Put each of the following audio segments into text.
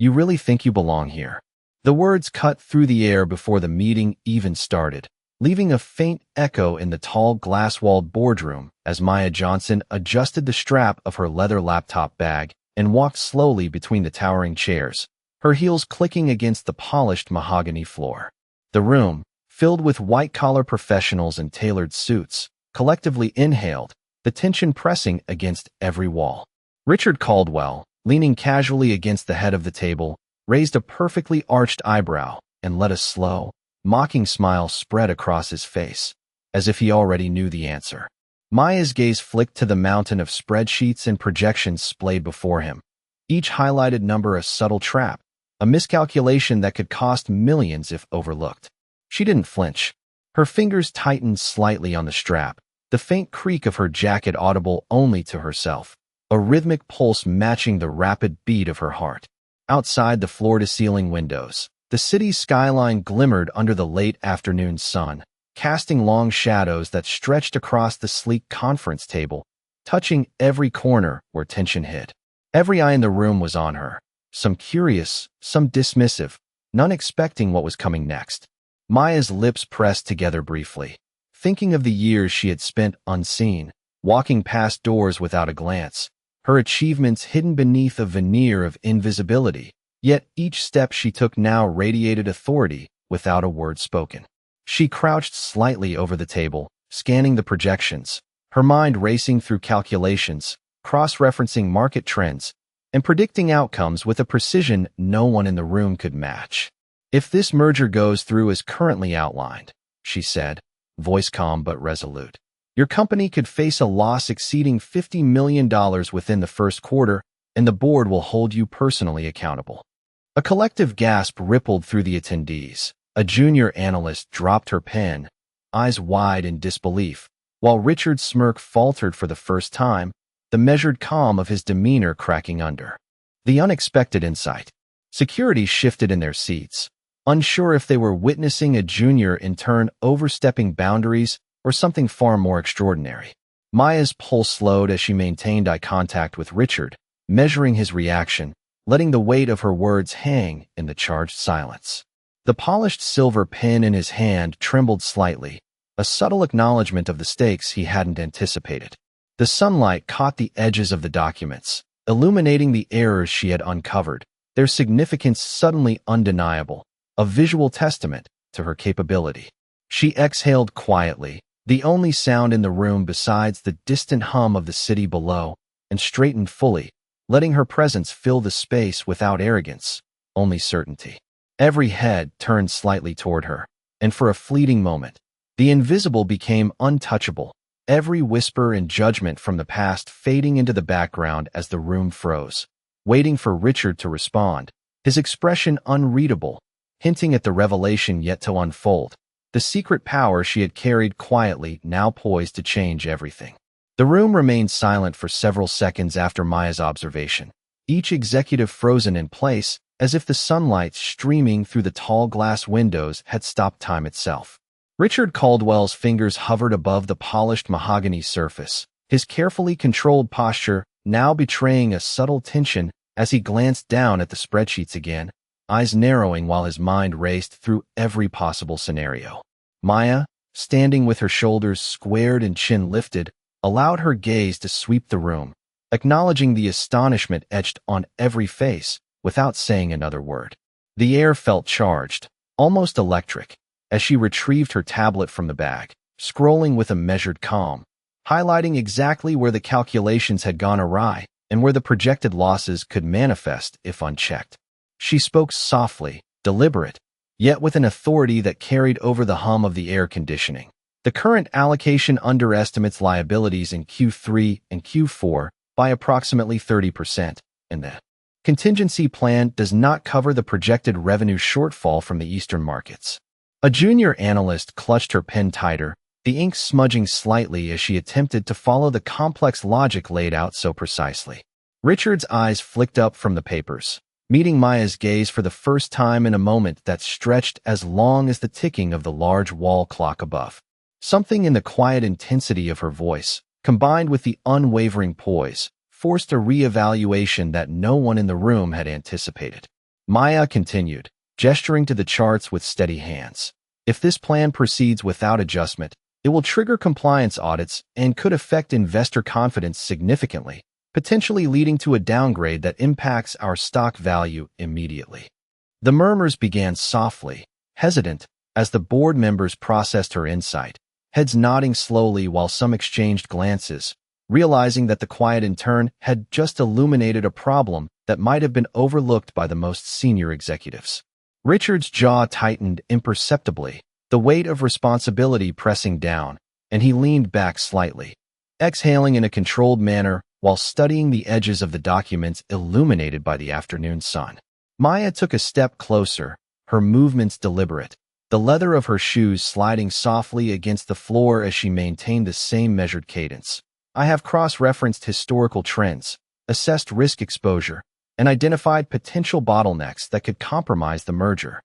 You really think you belong here?" The words cut through the air before the meeting even started, leaving a faint echo in the tall glass-walled boardroom as Maya Johnson adjusted the strap of her leather laptop bag and walked slowly between the towering chairs, her heels clicking against the polished mahogany floor. The room, filled with white-collar professionals in tailored suits, collectively inhaled, the tension pressing against every wall. Richard Caldwell, leaning casually against the head of the table, raised a perfectly arched eyebrow and let a slow, mocking smile spread across his face, as if he already knew the answer. Maya's gaze flicked to the mountain of spreadsheets and projections splayed before him, each highlighted number a subtle trap, a miscalculation that could cost millions if overlooked. She didn't flinch. Her fingers tightened slightly on the strap, the faint creak of her jacket audible only to herself, a rhythmic pulse matching the rapid beat of her heart. Outside the floor-to-ceiling windows, the city's skyline glimmered under the late afternoon sun, casting long shadows that stretched across the sleek conference table, touching every corner where tension hid. Every eye in the room was on her, some curious, some dismissive, none expecting what was coming next. Maya's lips pressed together briefly, thinking of the years she had spent unseen, walking past doors without a glance, her achievements hidden beneath a veneer of invisibility, yet each step she took now radiated authority without a word spoken. She crouched slightly over the table, scanning the projections, her mind racing through calculations, cross-referencing market trends, and predicting outcomes with a precision no one in the room could match. "If this merger goes through as currently outlined," she said, voice calm but resolute, "your company could face a loss exceeding $50 million within the first quarter, and the board will hold you personally accountable." A collective gasp rippled through the attendees. A junior analyst dropped her pen, eyes wide in disbelief, while Richard's smirk faltered for the first time, the measured calm of his demeanor cracking under. The unexpected insight. Security shifted in their seats, unsure if they were witnessing a junior intern overstepping boundaries or something far more extraordinary. Maya's pulse slowed as she maintained eye contact with Richard, measuring his reaction, letting the weight of her words hang in the charged silence. The polished silver pen in his hand trembled slightly, a subtle acknowledgement of the stakes he hadn't anticipated. The sunlight caught the edges of the documents, illuminating the errors she had uncovered, their significance suddenly undeniable, a visual testament to her capability. She exhaled quietly, the only sound in the room besides the distant hum of the city below, and straightened fully, letting her presence fill the space without arrogance, only certainty. Every head turned slightly toward her, and for a fleeting moment, the invisible became untouchable, every whisper and judgment from the past fading into the background as the room froze, waiting for Richard to respond, his expression unreadable, hinting at the revelation yet to unfold, the secret power she had carried quietly now poised to change everything. The room remained silent for several seconds after Maya's observation, each executive frozen in place, as if the sunlight streaming through the tall glass windows had stopped time itself. Richard Caldwell's fingers hovered above the polished mahogany surface, his carefully controlled posture now betraying a subtle tension as he glanced down at the spreadsheets again, eyes narrowing while his mind raced through every possible scenario. Maya, standing with her shoulders squared and chin lifted, allowed her gaze to sweep the room, acknowledging the astonishment etched on every face, without saying another word. The air felt charged, almost electric, as she retrieved her tablet from the bag, scrolling with a measured calm, highlighting exactly where the calculations had gone awry and where the projected losses could manifest if unchecked. She spoke softly, deliberate, yet with an authority that carried over the hum of the air conditioning. The current allocation underestimates liabilities in Q3 and Q4 by approximately 30%, and the contingency plan does not cover the projected revenue shortfall from the eastern markets. A junior analyst clutched her pen tighter, the ink smudging slightly as she attempted to follow the complex logic laid out so precisely. Richard's eyes flicked up from the papers, meeting Maya's gaze for the first time in a moment that stretched as long as the ticking of the large wall clock above. Something in the quiet intensity of her voice, combined with the unwavering poise, forced a reevaluation that no one in the room had anticipated. Maya continued, gesturing to the charts with steady hands. If this plan proceeds without adjustment, it will trigger compliance audits and could affect investor confidence significantly, potentially leading to a downgrade that impacts our stock value immediately. The murmurs began softly, hesitant, as the board members processed her insight, heads nodding slowly while some exchanged glances, realizing that the quiet intern had just illuminated a problem that might have been overlooked by the most senior executives. Richard's jaw tightened imperceptibly, the weight of responsibility pressing down, and he leaned back slightly, exhaling in a controlled manner while studying the edges of the documents illuminated by the afternoon sun. Maya took a step closer, her movements deliberate, the leather of her shoes sliding softly against the floor as she maintained the same measured cadence. I have cross-referenced historical trends, assessed risk exposure, and identified potential bottlenecks that could compromise the merger.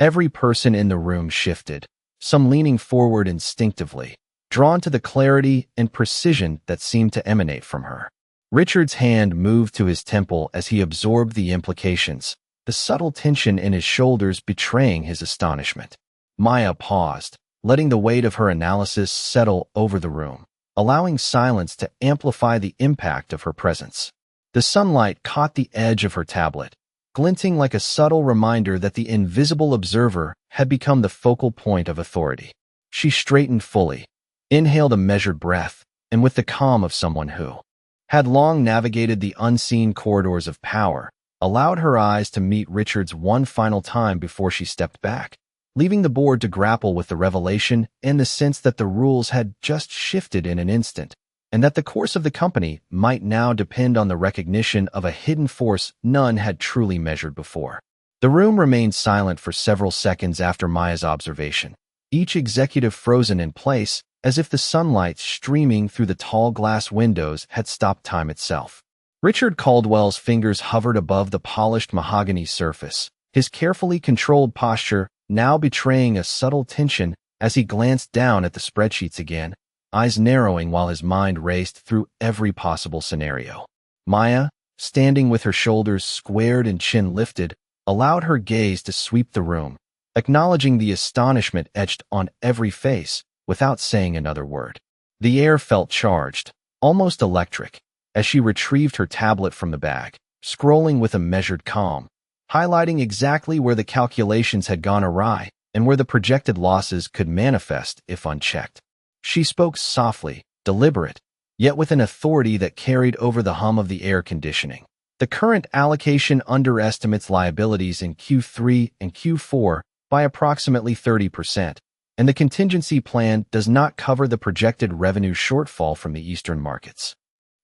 Every person in the room shifted, some leaning forward instinctively, drawn to the clarity and precision that seemed to emanate from her. Richard's hand moved to his temple as he absorbed the implications, the subtle tension in his shoulders betraying his astonishment. Maya paused, letting the weight of her analysis settle over the room, allowing silence to amplify the impact of her presence. The sunlight caught the edge of her tablet, glinting like a subtle reminder that the invisible observer had become the focal point of authority. She straightened fully, inhaled a measured breath, and with the calm of someone who had long navigated the unseen corridors of power, allowed her eyes to meet Richard's one final time before she stepped back, leaving the board to grapple with the revelation and the sense that the rules had just shifted in an instant, and that the course of the company might now depend on the recognition of a hidden force none had truly measured before. The room remained silent for several seconds after Maya's observation, each executive frozen in place as if the sunlight streaming through the tall glass windows had stopped time itself. Richard Caldwell's fingers hovered above the polished mahogany surface, his carefully controlled posture now betraying a subtle tension as he glanced down at the spreadsheets again, eyes narrowing while his mind raced through every possible scenario. Maya, standing with her shoulders squared and chin lifted, allowed her gaze to sweep the room, acknowledging the astonishment etched on every face without saying another word. The air felt charged, almost electric, as she retrieved her tablet from the bag, scrolling with a measured calm, highlighting exactly where the calculations had gone awry and where the projected losses could manifest if unchecked. She spoke softly, deliberate, yet with an authority that carried over the hum of the air conditioning. The current allocation underestimates liabilities in Q3 and Q4 by approximately 30%, and the contingency plan does not cover the projected revenue shortfall from the Eastern markets.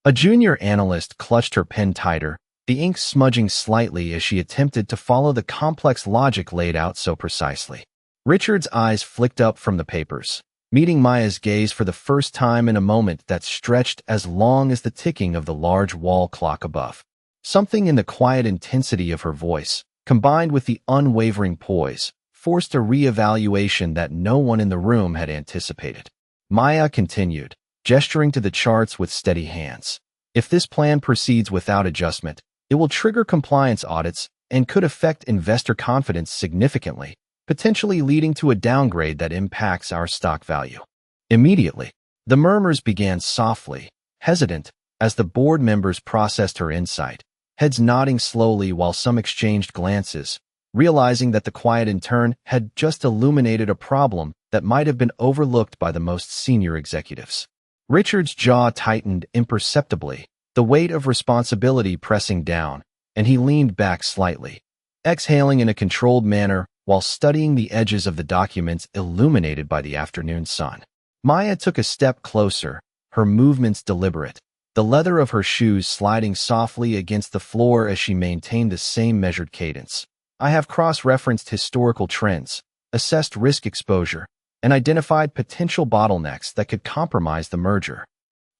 A junior analyst clutched her pen tighter, the ink smudging slightly as she attempted to follow the complex logic laid out so precisely. Richard's eyes flicked up from the papers, meeting Maya's gaze for the first time in a moment that stretched as long as the ticking of the large wall clock above. Something in the quiet intensity of her voice, combined with the unwavering poise, forced a re-evaluation that no one in the room had anticipated. Maya continued, gesturing to the charts with steady hands. If this plan proceeds without adjustment, it will trigger compliance audits and could affect investor confidence significantly, potentially leading to a downgrade that impacts our stock value. Immediately, the murmurs began softly, hesitant, as the board members processed her insight, heads nodding slowly while some exchanged glances, realizing that the quiet intern had just illuminated a problem that might have been overlooked by the most senior executives. Richard's jaw tightened imperceptibly, the weight of responsibility pressing down, and he leaned back slightly, exhaling in a controlled manner while studying the edges of the documents illuminated by the afternoon sun. Maya took a step closer, her movements deliberate, the leather of her shoes sliding softly against the floor as she maintained the same measured cadence. I have cross-referenced historical trends, assessed risk exposure, and identified potential bottlenecks that could compromise the merger.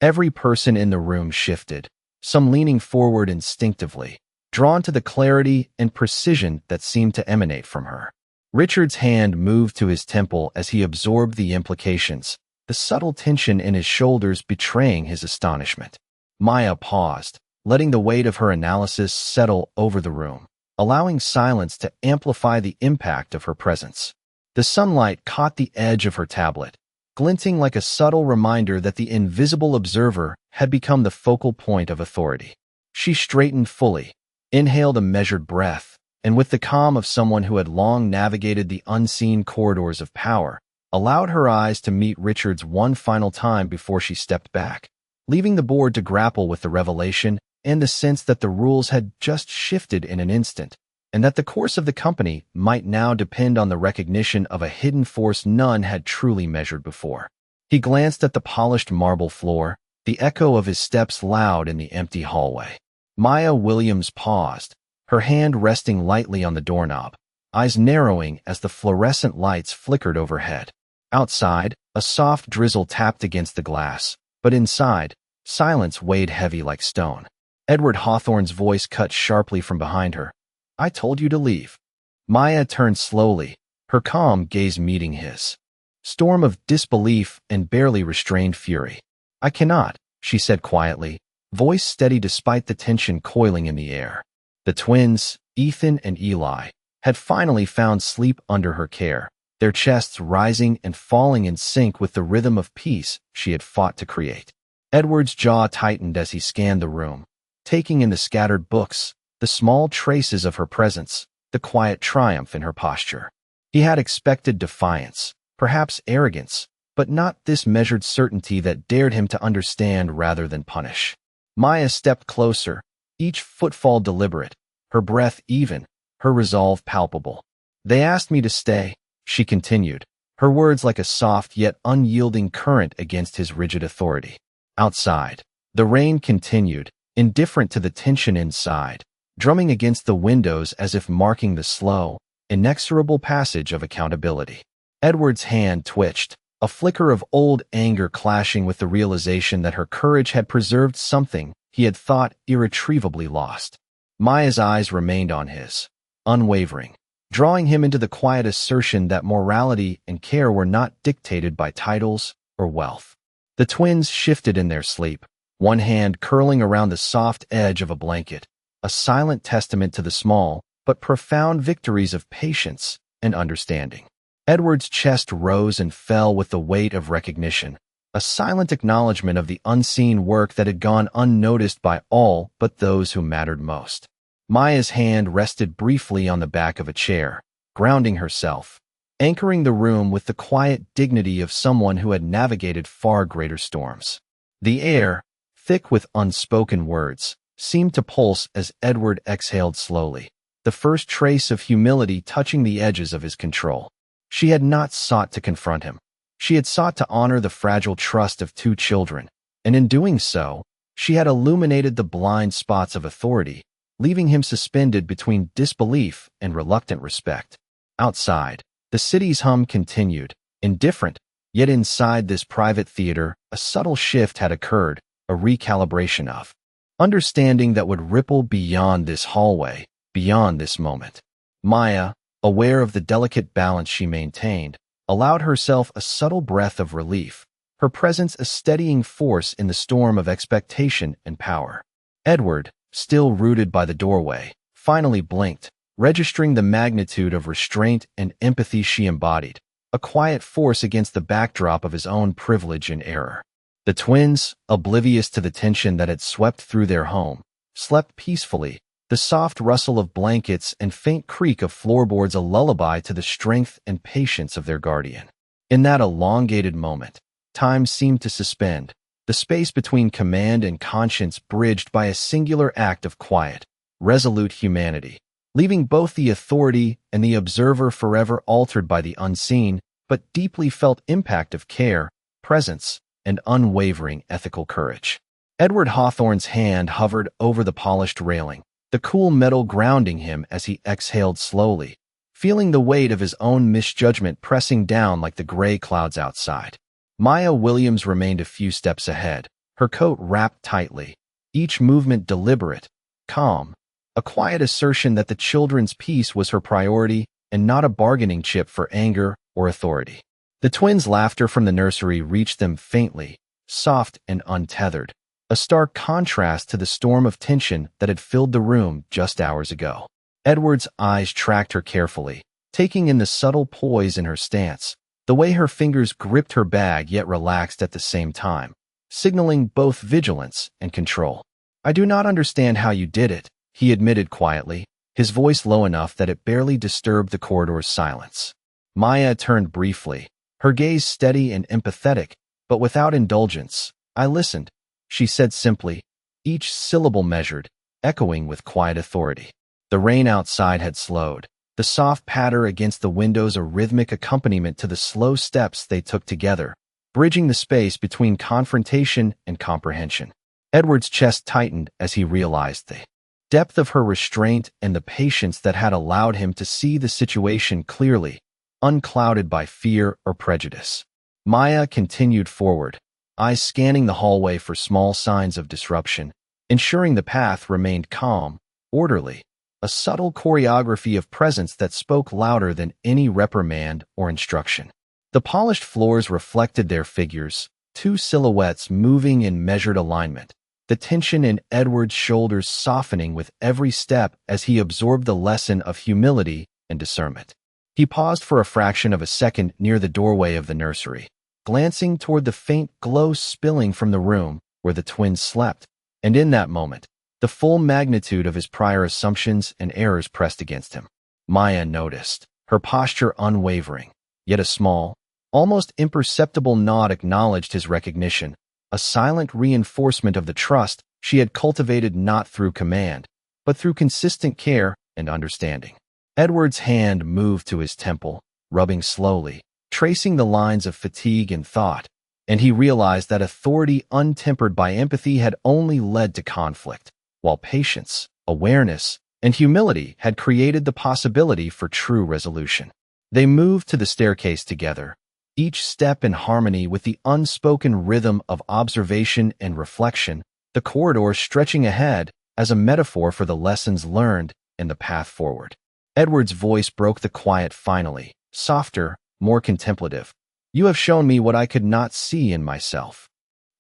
Every person in the room shifted, some leaning forward instinctively, drawn to the clarity and precision that seemed to emanate from her. Richard's hand moved to his temple as he absorbed the implications, the subtle tension in his shoulders betraying his astonishment. Maya paused, letting the weight of her analysis settle over the room, allowing silence to amplify the impact of her presence. The sunlight caught the edge of her tablet, glinting like a subtle reminder that the invisible observer had become the focal point of authority. She straightened fully, inhaled a measured breath, and with the calm of someone who had long navigated the unseen corridors of power, allowed her eyes to meet Richard's one final time before she stepped back, leaving the board to grapple with the revelation and the sense that the rules had just shifted in an instant, and that the course of the company might now depend on the recognition of a hidden force none had truly measured before. He glanced at the polished marble floor, the echo of his steps loud in the empty hallway. Maya Williams paused, her hand resting lightly on the doorknob, eyes narrowing as the fluorescent lights flickered overhead. Outside, a soft drizzle tapped against the glass, but inside, silence weighed heavy like stone. Edward Hawthorne's voice cut sharply from behind her. "I told you to leave." Maya turned slowly, her calm gaze meeting his. Storm of disbelief and barely restrained fury. "I cannot," she said quietly, voice steady despite the tension coiling in the air. The twins, Ethan and Eli, had finally found sleep under her care, their chests rising and falling in sync with the rhythm of peace she had fought to create. Edward's jaw tightened as he scanned the room, taking in the scattered books, the small traces of her presence, the quiet triumph in her posture. He had expected defiance, perhaps arrogance, but not this measured certainty that dared him to understand rather than punish. Maya stepped closer, each footfall deliberate, her breath even, her resolve palpable. "They asked me to stay," she continued, her words like a soft yet unyielding current against his rigid authority. Outside, the rain continued, indifferent to the tension inside, drumming against the windows as if marking the slow, inexorable passage of accountability. Edward's hand twitched, a flicker of old anger clashing with the realization that her courage had preserved something he had thought irretrievably lost. Maya's eyes remained on his, unwavering, drawing him into the quiet assertion that morality and care were not dictated by titles or wealth. The twins shifted in their sleep, one hand curling around the soft edge of a blanket, a silent testament to the small but profound victories of patience and understanding. Edward's chest rose and fell with the weight of recognition, a silent acknowledgement of the unseen work that had gone unnoticed by all but those who mattered most. Maya's hand rested briefly on the back of a chair, grounding herself, anchoring the room with the quiet dignity of someone who had navigated far greater storms. The air, thick with unspoken words, seemed to pulse as Edward exhaled slowly, the first trace of humility touching the edges of his control. She had not sought to confront him. She had sought to honor the fragile trust of two children, and in doing so, she had illuminated the blind spots of authority, leaving him suspended between disbelief and reluctant respect. Outside, the city's hum continued, indifferent, yet inside this private theater, a subtle shift had occurred, a recalibration of understanding that would ripple beyond this hallway, beyond this moment. Maya, aware of the delicate balance she maintained, allowed herself a subtle breath of relief, her presence a steadying force in the storm of expectation and power. Edward, still rooted by the doorway, finally blinked, registering the magnitude of restraint and empathy she embodied, a quiet force against the backdrop of his own privilege and error. The twins, oblivious to the tension that had swept through their home, slept peacefully, the soft rustle of blankets and faint creak of floorboards a lullaby to the strength and patience of their guardian. In that elongated moment, time seemed to suspend, the space between command and conscience bridged by a singular act of quiet, resolute humanity, leaving both the authority and the observer forever altered by the unseen but deeply felt impact of care, presence, and unwavering ethical courage. Edward Hawthorne's hand hovered over the polished railing, the cool metal grounding him as he exhaled slowly, feeling the weight of his own misjudgment pressing down like the gray clouds outside. Maya Williams remained a few steps ahead, her coat wrapped tightly, each movement deliberate, calm, a quiet assertion that the children's peace was her priority and not a bargaining chip for anger or authority. The twins' laughter from the nursery reached them faintly, soft and untethered, a stark contrast to the storm of tension that had filled the room just hours ago. Edward's eyes tracked her carefully, taking in the subtle poise in her stance, the way her fingers gripped her bag yet relaxed at the same time, signaling both vigilance and control. "I do not understand how you did it," he admitted quietly, his voice low enough that it barely disturbed the corridor's silence. Maya turned briefly, her gaze steady and empathetic, but without indulgence. "I listened," she said simply, each syllable measured, echoing with quiet authority. The rain outside had slowed, the soft patter against the windows a rhythmic accompaniment to the slow steps they took together, bridging the space between confrontation and comprehension. Edward's chest tightened as he realized the depth of her restraint and the patience that had allowed him to see the situation clearly, unclouded by fear or prejudice. Maya continued forward, eyes scanning the hallway for small signs of disruption, ensuring the path remained calm, orderly, a subtle choreography of presence that spoke louder than any reprimand or instruction. The polished floors reflected their figures, two silhouettes moving in measured alignment, the tension in Edward's shoulders softening with every step as he absorbed the lesson of humility and discernment. He paused for a fraction of a second near the doorway of the nursery, glancing toward the faint glow spilling from the room where the twins slept, and in that moment, the full magnitude of his prior assumptions and errors pressed against him. Maya noticed, her posture unwavering, yet a small, almost imperceptible nod acknowledged his recognition, a silent reinforcement of the trust she had cultivated not through command, but through consistent care and understanding. Edward's hand moved to his temple, rubbing slowly, tracing the lines of fatigue and thought, and he realized that authority untempered by empathy had only led to conflict, while patience, awareness, and humility had created the possibility for true resolution. They moved to the staircase together, each step in harmony with the unspoken rhythm of observation and reflection, the corridor stretching ahead as a metaphor for the lessons learned and the path forward. Edward's voice broke the quiet finally, softer, more contemplative. "You have shown me what I could not see in myself."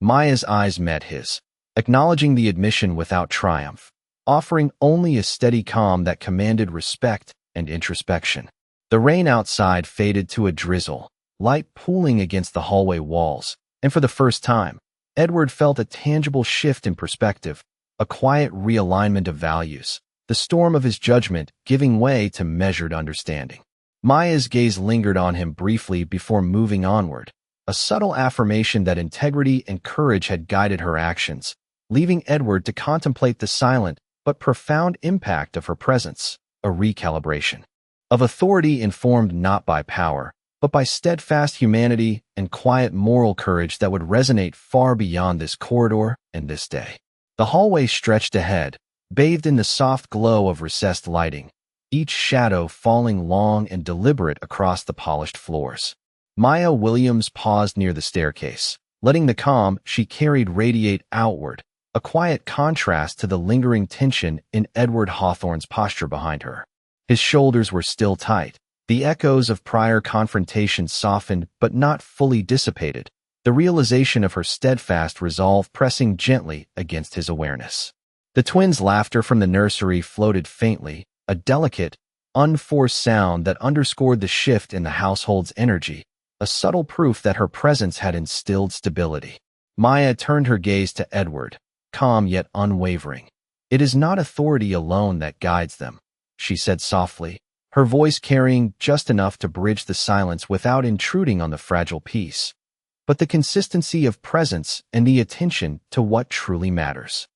Maya's eyes met his, acknowledging the admission without triumph, offering only a steady calm that commanded respect and introspection. The rain outside faded to a drizzle, light pooling against the hallway walls, and for the first time, Edward felt a tangible shift in perspective, a quiet realignment of values, the storm of his judgment giving way to measured understanding. Maya's gaze lingered on him briefly before moving onward, a subtle affirmation that integrity and courage had guided her actions, leaving Edward to contemplate the silent but profound impact of her presence, a recalibration of authority informed not by power, but by steadfast humanity and quiet moral courage that would resonate far beyond this corridor and this day. The hallway stretched ahead, bathed in the soft glow of recessed lighting, each shadow falling long and deliberate across the polished floors. Maya Williams paused near the staircase, letting the calm she carried radiate outward, a quiet contrast to the lingering tension in Edward Hawthorne's posture behind her. His shoulders were still tight, the echoes of prior confrontations softened but not fully dissipated, the realization of her steadfast resolve pressing gently against his awareness. The twins' laughter from the nursery floated faintly, a delicate, unforced sound that underscored the shift in the household's energy, a subtle proof that her presence had instilled stability. Maya turned her gaze to Edward, calm yet unwavering. "It is not authority alone that guides them," she said softly, her voice carrying just enough to bridge the silence without intruding on the fragile peace, but the consistency of presence and the attention to what truly matters.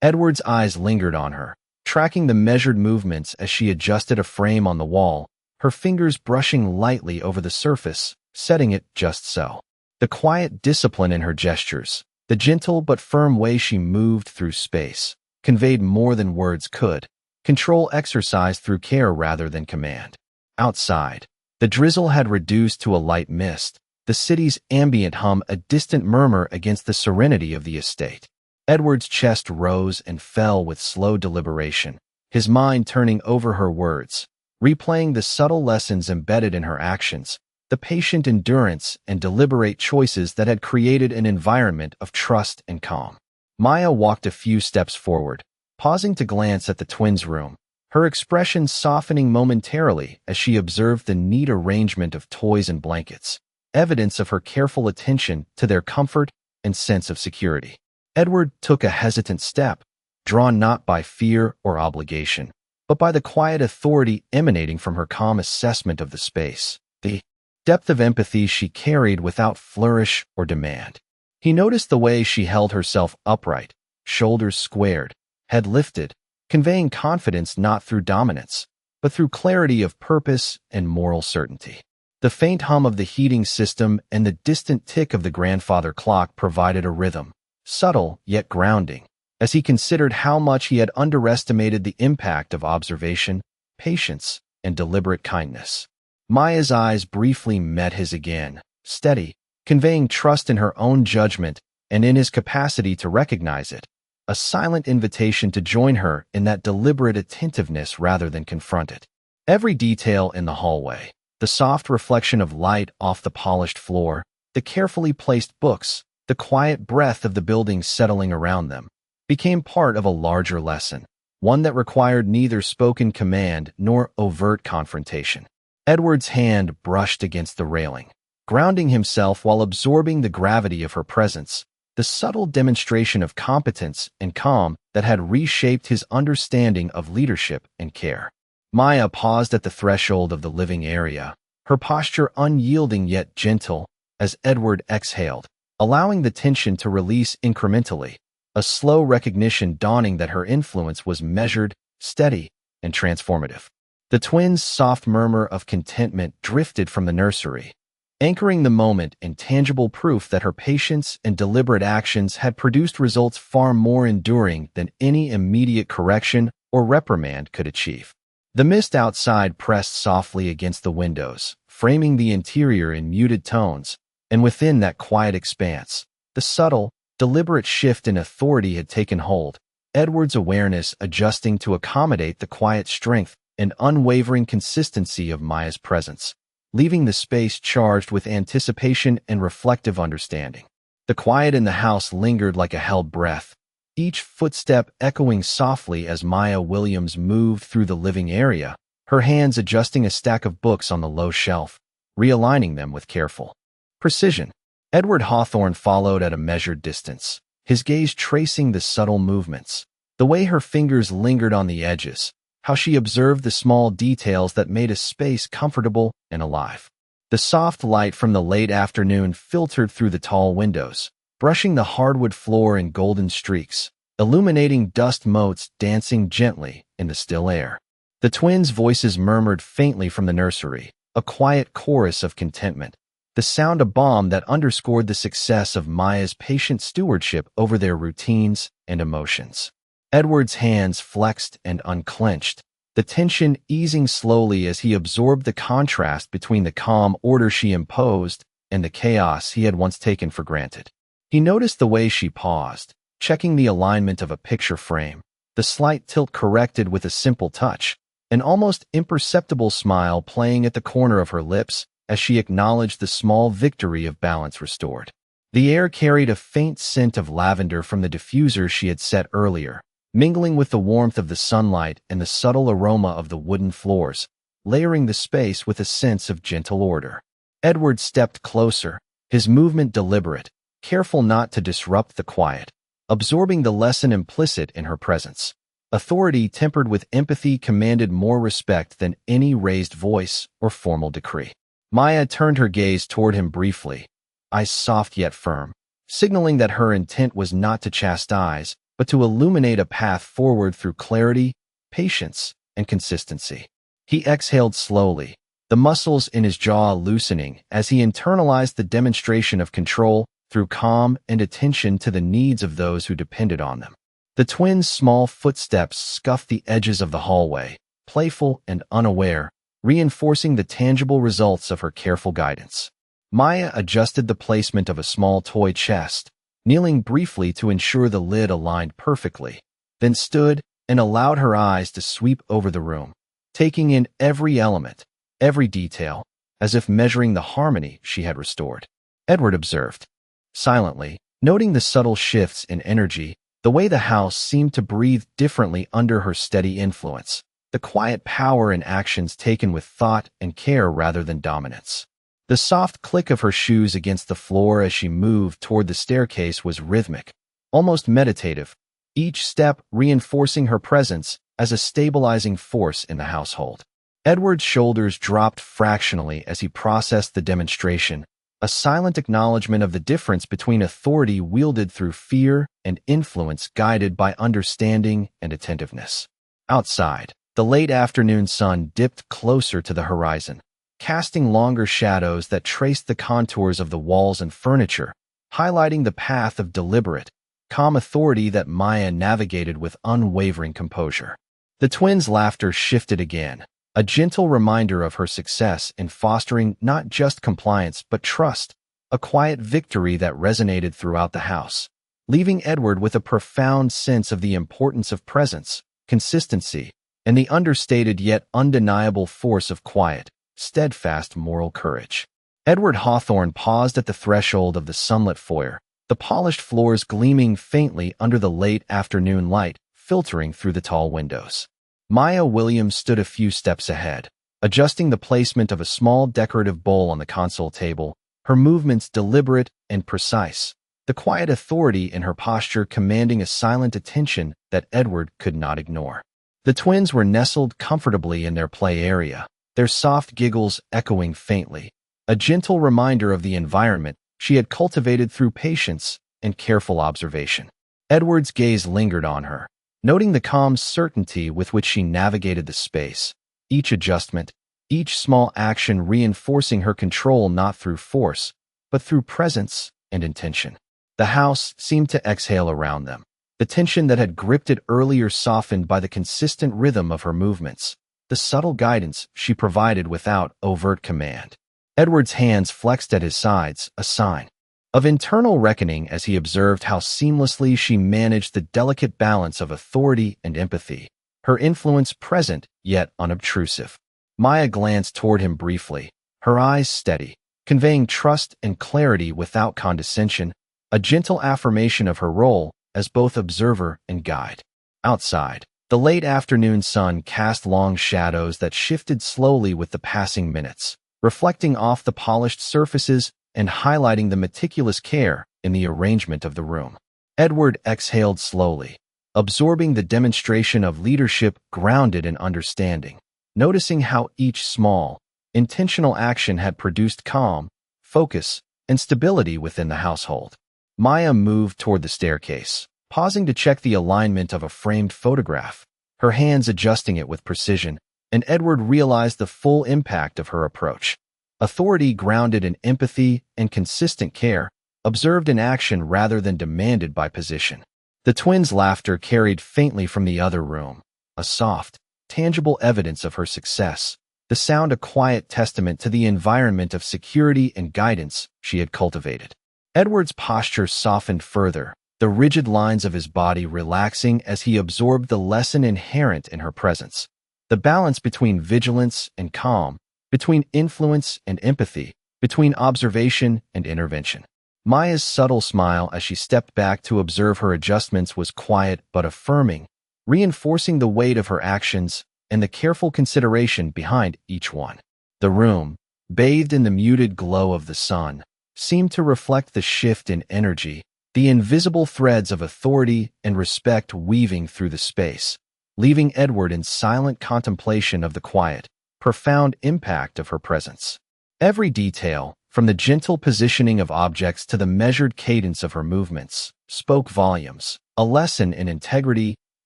Edward's eyes lingered on her, tracking the measured movements as she adjusted a frame on the wall, her fingers brushing lightly over the surface, setting it just so. The quiet discipline in her gestures, the gentle but firm way she moved through space, conveyed more than words could, control exercised through care rather than command. Outside, the drizzle had reduced to a light mist, the city's ambient hum a distant murmur against the serenity of the estate. Edward's chest rose and fell with slow deliberation, his mind turning over her words, replaying the subtle lessons embedded in her actions, the patient endurance and deliberate choices that had created an environment of trust and calm. Maya walked a few steps forward, pausing to glance at the twins' room, her expression softening momentarily as she observed the neat arrangement of toys and blankets, evidence of her careful attention to their comfort and sense of security. Edward took a hesitant step, drawn not by fear or obligation, but by the quiet authority emanating from her calm assessment of the space, the depth of empathy she carried without flourish or demand. He noticed the way she held herself upright, shoulders squared, head lifted, conveying confidence not through dominance, but through clarity of purpose and moral certainty. The faint hum of the heating system and the distant tick of the grandfather clock provided a rhythm, subtle yet grounding, as he considered how much he had underestimated the impact of observation, patience, and deliberate kindness. Maya's eyes briefly met his again, steady, conveying trust in her own judgment and in his capacity to recognize it, a silent invitation to join her in that deliberate attentiveness rather than confront it. Every detail in the hallway, the soft reflection of light off the polished floor, the carefully placed books, the quiet breath of the building settling around them, became part of a larger lesson, one that required neither spoken command nor overt confrontation. Edward's hand brushed against the railing, grounding himself while absorbing the gravity of her presence, the subtle demonstration of competence and calm that had reshaped his understanding of leadership and care. Maya paused at the threshold of the living area, her posture unyielding yet gentle, as Edward exhaled, allowing the tension to release incrementally, a slow recognition dawning that her influence was measured, steady, and transformative. The twins' soft murmur of contentment drifted from the nursery, anchoring the moment in tangible proof that her patience and deliberate actions had produced results far more enduring than any immediate correction or reprimand could achieve. The mist outside pressed softly against the windows, framing the interior in muted tones, and within that quiet expanse, the subtle, deliberate shift in authority had taken hold, Edward's awareness adjusting to accommodate the quiet strength and unwavering consistency of Maya's presence, leaving the space charged with anticipation and reflective understanding. The quiet in the house lingered like a held breath, each footstep echoing softly as Maya Williams moved through the living area, her hands adjusting a stack of books on the low shelf, realigning them with careful precision. Edward Hawthorne followed at a measured distance, his gaze tracing the subtle movements, the way her fingers lingered on the edges, how she observed the small details that made a space comfortable and alive. The soft light from the late afternoon filtered through the tall windows, brushing the hardwood floor in golden streaks, illuminating dust motes dancing gently in the still air. The twins' voices murmured faintly from the nursery, a quiet chorus of contentment, the sound a balm that underscored the success of Maya's patient stewardship over their routines and emotions. Edward's hands flexed and unclenched, the tension easing slowly as he absorbed the contrast between the calm order she imposed and the chaos he had once taken for granted. He noticed the way she paused, checking the alignment of a picture frame, the slight tilt corrected with a simple touch, an almost imperceptible smile playing at the corner of her lips as she acknowledged the small victory of balance restored. The air carried a faint scent of lavender from the diffuser she had set earlier, mingling with the warmth of the sunlight and the subtle aroma of the wooden floors, layering the space with a sense of gentle order. Edward stepped closer, his movement deliberate, careful not to disrupt the quiet, absorbing the lesson implicit in her presence. Authority tempered with empathy commanded more respect than any raised voice or formal decree. Maya turned her gaze toward him briefly, eyes soft yet firm, signaling that her intent was not to chastise, but to illuminate a path forward through clarity, patience, and consistency. He exhaled slowly, the muscles in his jaw loosening as he internalized the demonstration of control through calm and attention to the needs of those who depended on them. The twins' small footsteps scuffed the edges of the hallway, playful and unaware, reinforcing the tangible results of her careful guidance. Maya adjusted the placement of a small toy chest, kneeling briefly to ensure the lid aligned perfectly, then stood and allowed her eyes to sweep over the room, taking in every element, every detail, as if measuring the harmony she had restored. Edward observed, silently, noting the subtle shifts in energy, the way the house seemed to breathe differently under her steady influence, the quiet power in actions taken with thought and care rather than dominance. The soft click of her shoes against the floor as she moved toward the staircase was rhythmic, almost meditative, each step reinforcing her presence as a stabilizing force in the household. Edward's shoulders dropped fractionally as he processed the demonstration, a silent acknowledgement of the difference between authority wielded through fear and influence guided by understanding and attentiveness. Outside, the late afternoon sun dipped closer to the horizon, casting longer shadows that traced the contours of the walls and furniture, highlighting the path of deliberate, calm authority that Maya navigated with unwavering composure. The twins' laughter shifted again, a gentle reminder of her success in fostering not just compliance but trust, a quiet victory that resonated throughout the house, leaving Edward with a profound sense of the importance of presence, consistency, and the understated yet undeniable force of quiet, steadfast moral courage. Edward Hawthorne paused at the threshold of the sunlit foyer, the polished floors gleaming faintly under the late afternoon light filtering through the tall windows. Maya Williams stood a few steps ahead, adjusting the placement of a small decorative bowl on the console table, her movements deliberate and precise, the quiet authority in her posture commanding a silent attention that Edward could not ignore. The twins were nestled comfortably in their play area, their soft giggles echoing faintly, a gentle reminder of the environment she had cultivated through patience and careful observation. Edward's gaze lingered on her, noting the calm certainty with which she navigated the space, each adjustment, each small action reinforcing her control not through force, but through presence and intention. The house seemed to exhale around them, the tension that had gripped it earlier softened by the consistent rhythm of her movements, the subtle guidance she provided without overt command. Edward's hands flexed at his sides, a sign of internal reckoning as he observed how seamlessly she managed the delicate balance of authority and empathy, her influence present yet unobtrusive. Maya glanced toward him briefly, her eyes steady, conveying trust and clarity without condescension, a gentle affirmation of her role as both observer and guide. Outside, the late afternoon sun cast long shadows that shifted slowly with the passing minutes, reflecting off the polished surfaces and highlighting the meticulous care in the arrangement of the room. Edward exhaled slowly, absorbing the demonstration of leadership grounded in understanding, noticing how each small, intentional action had produced calm, focus, and stability within the household. Maya moved toward the staircase, pausing to check the alignment of a framed photograph, her hands adjusting it with precision, and Edward realized the full impact of her approach. Authority grounded in empathy and consistent care, observed in action rather than demanded by position. The twins' laughter carried faintly from the other room, a soft, tangible evidence of her success, the sound a quiet testament to the environment of security and guidance she had cultivated. Edward's posture softened further, the rigid lines of his body relaxing as he absorbed the lesson inherent in her presence. The balance between vigilance and calm, between influence and empathy, between observation and intervention. Maya's subtle smile as she stepped back to observe her adjustments was quiet but affirming, reinforcing the weight of her actions and the careful consideration behind each one. The room, bathed in the muted glow of the sun, seemed to reflect the shift in energy, the invisible threads of authority and respect weaving through the space, leaving Edward in silent contemplation of the quiet, profound impact of her presence. Every detail, from the gentle positioning of objects to the measured cadence of her movements, spoke volumes, a lesson in integrity,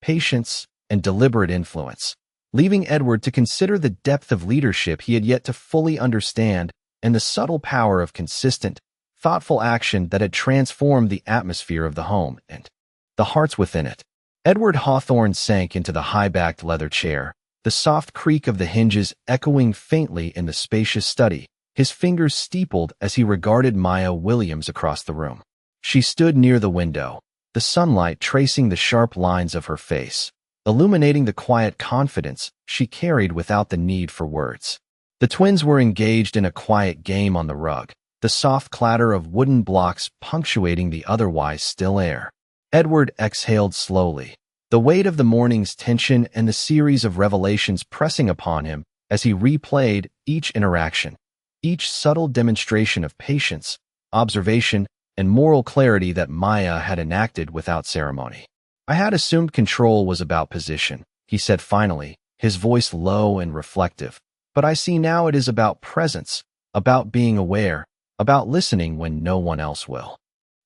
patience, and deliberate influence, leaving Edward to consider the depth of leadership he had yet to fully understand and the subtle power of consistent, thoughtful action that had transformed the atmosphere of the home and the hearts within it. Edward Hawthorne sank into the high-backed leather chair, the soft creak of the hinges echoing faintly in the spacious study, his fingers steepled as he regarded Maya Williams across the room. She stood near the window, the sunlight tracing the sharp lines of her face, illuminating the quiet confidence she carried without the need for words. The twins were engaged in a quiet game on the rug, the soft clatter of wooden blocks punctuating the otherwise still air. Edward exhaled slowly, the weight of the morning's tension and the series of revelations pressing upon him as he replayed each interaction, each subtle demonstration of patience, observation, and moral clarity that Maya had enacted without ceremony. "I had assumed control was about position," he said finally, his voice low and reflective. "But I see now it is about presence, about being aware, about listening when no one else will."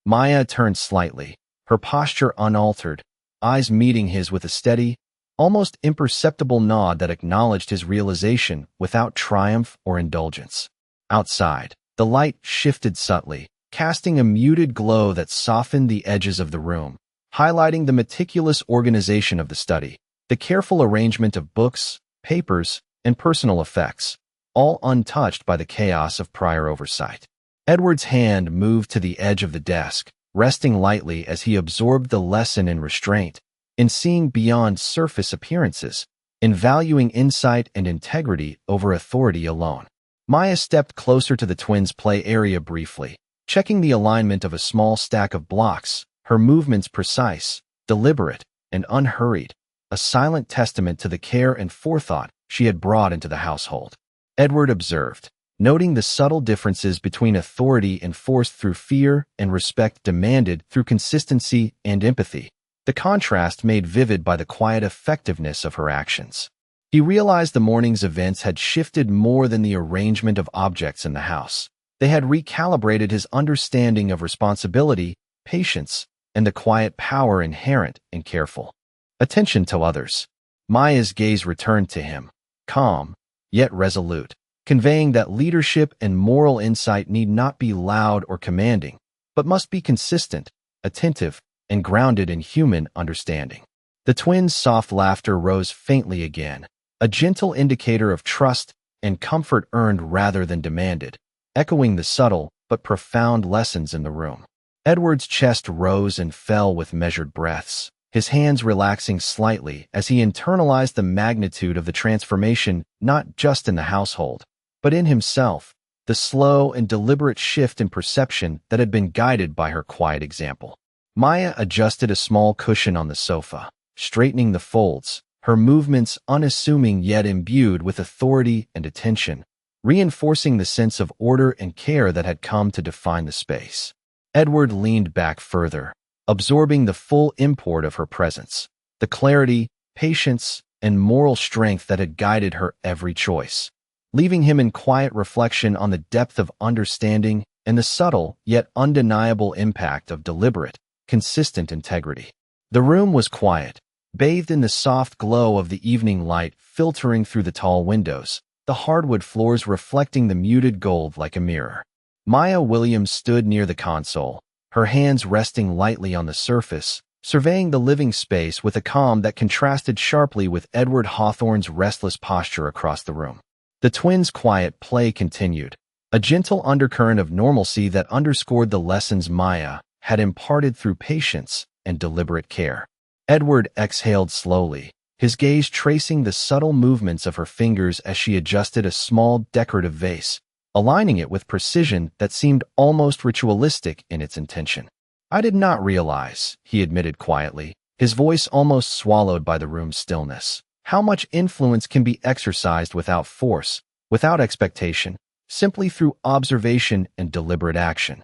Maya turned slightly, her posture unaltered, eyes meeting his with a steady, almost imperceptible nod that acknowledged his realization without triumph or indulgence. Outside, the light shifted subtly, casting a muted glow that softened the edges of the room, highlighting the meticulous organization of the study, the careful arrangement of books, papers, and personal effects, all untouched by the chaos of prior oversight. Edward's hand moved to the edge of the desk, resting lightly as he absorbed the lesson in restraint, in seeing beyond surface appearances, in valuing insight and integrity over authority alone. Maya stepped closer to the twins' play area briefly, checking the alignment of a small stack of blocks, her movements precise, deliberate, and unhurried, a silent testament to the care and forethought she had brought into the household. Edward observed, noting the subtle differences between authority enforced through fear and respect demanded through consistency and empathy, the contrast made vivid by the quiet effectiveness of her actions. He realized the morning's events had shifted more than the arrangement of objects in the house. They had recalibrated his understanding of responsibility, patience, and the quiet power inherent in careful attention to others. Maya's gaze returned to him, calm, yet resolute, conveying that leadership and moral insight need not be loud or commanding, but must be consistent, attentive, and grounded in human understanding. The twins' soft laughter rose faintly again, a gentle indicator of trust and comfort earned rather than demanded, echoing the subtle but profound lessons in the room. Edward's chest rose and fell with measured breaths, his hands relaxing slightly as he internalized the magnitude of the transformation not just in the household, but in himself, the slow and deliberate shift in perception that had been guided by her quiet example. Maya adjusted a small cushion on the sofa, straightening the folds, her movements unassuming yet imbued with authority and attention, reinforcing the sense of order and care that had come to define the space. Edward leaned back further, absorbing the full import of her presence, the clarity, patience, and moral strength that had guided her every choice, leaving him in quiet reflection on the depth of understanding and the subtle yet undeniable impact of deliberate, consistent integrity. The room was quiet, bathed in the soft glow of the evening light filtering through the tall windows, the hardwood floors reflecting the muted gold like a mirror. Maya Williams stood near the console, her hands resting lightly on the surface, surveying the living space with a calm that contrasted sharply with Edward Hawthorne's restless posture across the room. The twins' quiet play continued, a gentle undercurrent of normalcy that underscored the lessons Maya had imparted through patience and deliberate care. Edward exhaled slowly, his gaze tracing the subtle movements of her fingers as she adjusted a small decorative vase, aligning it with precision that seemed almost ritualistic in its intention. "I did not realize," he admitted quietly, his voice almost swallowed by the room's stillness, "how much influence can be exercised without force, without expectation, simply through observation and deliberate action."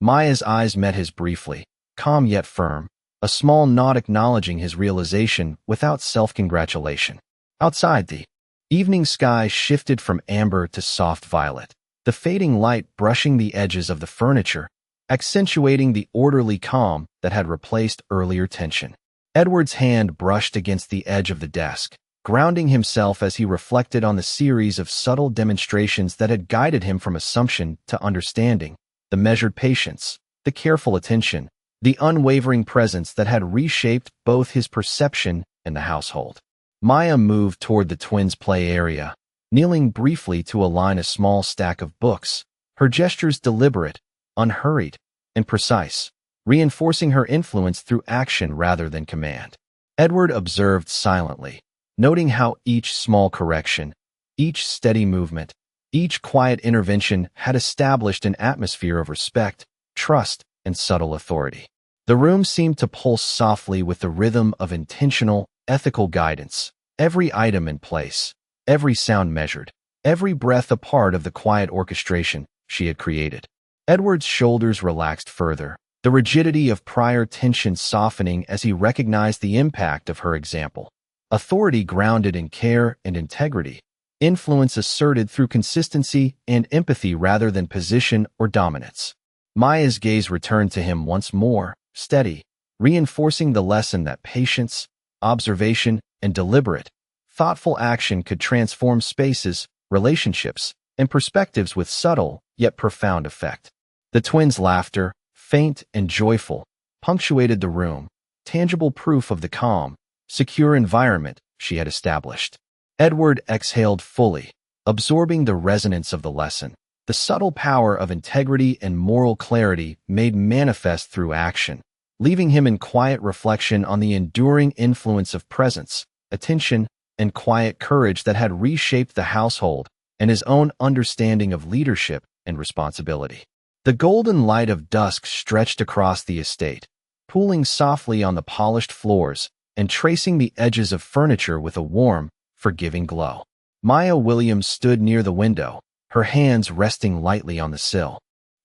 Maya's eyes met his briefly, calm yet firm, a small nod acknowledging his realization without self-congratulation. Outside, the evening sky shifted from amber to soft violet, the fading light brushing the edges of the furniture, accentuating the orderly calm that had replaced earlier tension. Edward's hand brushed against the edge of the desk, grounding himself as he reflected on the series of subtle demonstrations that had guided him from assumption to understanding, the measured patience, the careful attention, the unwavering presence that had reshaped both his perception and the household. Maya moved toward the twins' play area, kneeling briefly to align a small stack of books, her gestures deliberate, unhurried, and precise, reinforcing her influence through action rather than command. Edward observed silently, noting how each small correction, each steady movement, each quiet intervention had established an atmosphere of respect, trust, and subtle authority. The room seemed to pulse softly with the rhythm of intentional, ethical guidance. Every item in place, every sound measured, every breath a part of the quiet orchestration she had created. Edward's shoulders relaxed further, the rigidity of prior tension softening as he recognized the impact of her example. Authority grounded in care and integrity, influence asserted through consistency and empathy rather than position or dominance. Maya's gaze returned to him once more, steady, reinforcing the lesson that patience, observation, and deliberate, thoughtful action could transform spaces, relationships, and perspectives with subtle yet profound effect. The twins' laughter, faint and joyful, punctuated the room, tangible proof of the calm, secure environment she had established. Edward exhaled fully, absorbing the resonance of the lesson, the subtle power of integrity and moral clarity made manifest through action, leaving him in quiet reflection on the enduring influence of presence, attention, and quiet courage that had reshaped the household and his own understanding of leadership and responsibility. The golden light of dusk stretched across the estate, pooling softly on the polished floors and tracing the edges of furniture with a warm, forgiving glow. Maya Williams stood near the window, her hands resting lightly on the sill,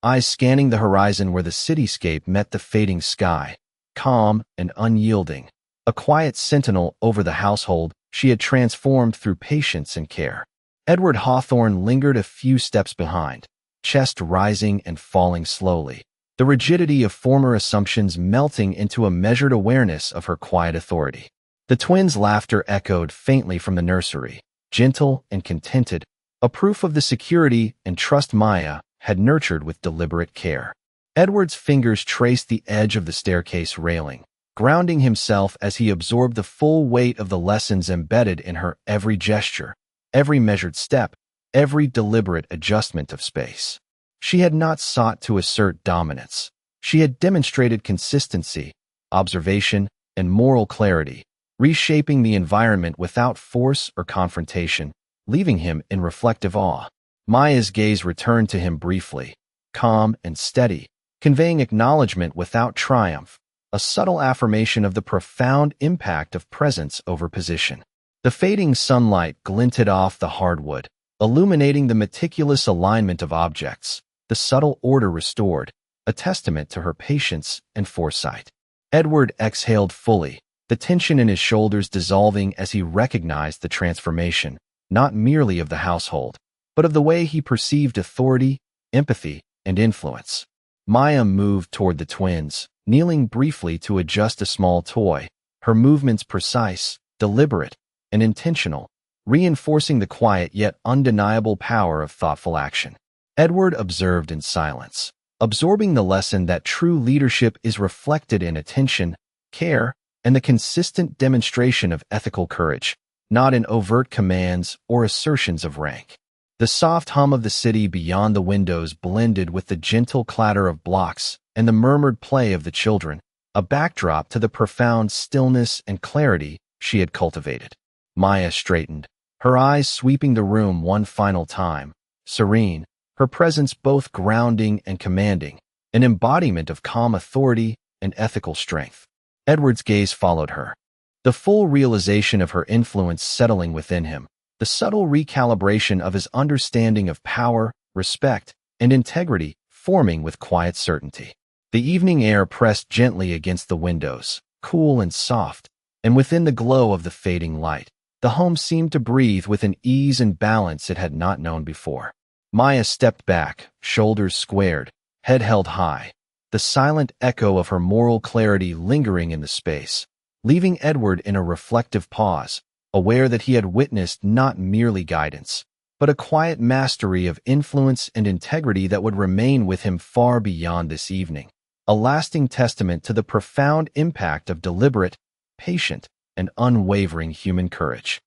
eyes scanning the horizon where the cityscape met the fading sky, calm and unyielding, a quiet sentinel over the household she had transformed through patience and care. Edward Hawthorne lingered a few steps behind, chest rising and falling slowly, the rigidity of former assumptions melting into a measured awareness of her quiet authority. The twins' laughter echoed faintly from the nursery, gentle and contented, a proof of the security and trust Maya had nurtured with deliberate care. Edward's fingers traced the edge of the staircase railing, grounding himself as he absorbed the full weight of the lessons embedded in her every gesture, every measured step, every deliberate adjustment of space. She had not sought to assert dominance. She had demonstrated consistency, observation, and moral clarity, reshaping the environment without force or confrontation, leaving him in reflective awe. Maya's gaze returned to him briefly, calm and steady, conveying acknowledgement without triumph, a subtle affirmation of the profound impact of presence over position. The fading sunlight glinted off the hardwood, illuminating the meticulous alignment of objects, the subtle order restored, a testament to her patience and foresight. Edward exhaled fully, the tension in his shoulders dissolving as he recognized the transformation, not merely of the household, but of the way he perceived authority, empathy, and influence. Maya moved toward the twins, kneeling briefly to adjust a small toy, her movements precise, deliberate, and intentional, reinforcing the quiet yet undeniable power of thoughtful action. Edward observed in silence, absorbing the lesson that true leadership is reflected in attention, care, and the consistent demonstration of ethical courage, not in overt commands or assertions of rank. The soft hum of the city beyond the windows blended with the gentle clatter of blocks and the murmured play of the children, a backdrop to the profound stillness and clarity she had cultivated. Maya straightened, her eyes sweeping the room one final time, serene, her presence both grounding and commanding, an embodiment of calm authority and ethical strength. Edward's gaze followed her, the full realization of her influence settling within him, the subtle recalibration of his understanding of power, respect, and integrity forming with quiet certainty. The evening air pressed gently against the windows, cool and soft, and within the glow of the fading light, the home seemed to breathe with an ease and balance it had not known before. Maya stepped back, shoulders squared, head held high, the silent echo of her moral clarity lingering in the space, leaving Edward in a reflective pause, aware that he had witnessed not merely guidance, but a quiet mastery of influence and integrity that would remain with him far beyond this evening, a lasting testament to the profound impact of deliberate, patient, and unwavering human courage.